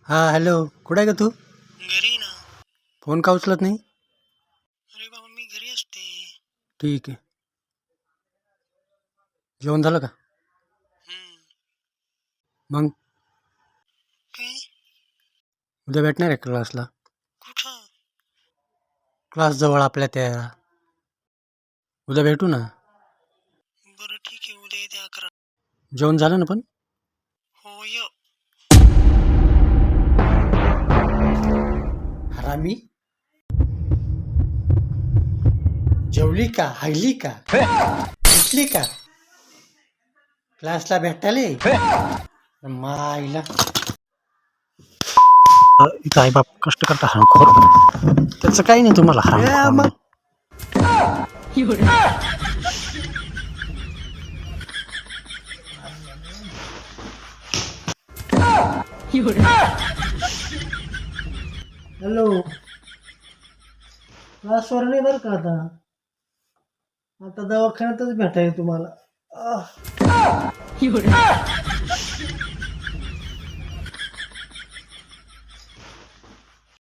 हा हॅलो, कुठे आहे का तू? घरी ना. फोन का उचलत नाही? अरे बाबा मी घरी असते. ठीक आहे. जेवण झालं का? हम्म. मग काय? उद्या भेटणार आहे क्लासला? कुठं? क्लास जवळ आपल्या त्या. उद्या भेटू ना. बरं ठीक आहे, उद्या येते 11. जेवण झालं ना पण? हो य. हरामी, जेवली का? हायली का? उठली का? क्लासला भेटाले माईला. इथं आई बाप कष्ट करता हरामखोर. त्याचं काही नाही तुम्हाला हरामखोर. हॅलो, क्लासवर नाही बरं का आता. आता दवाखान्यातच भेटाय तुम्हाला.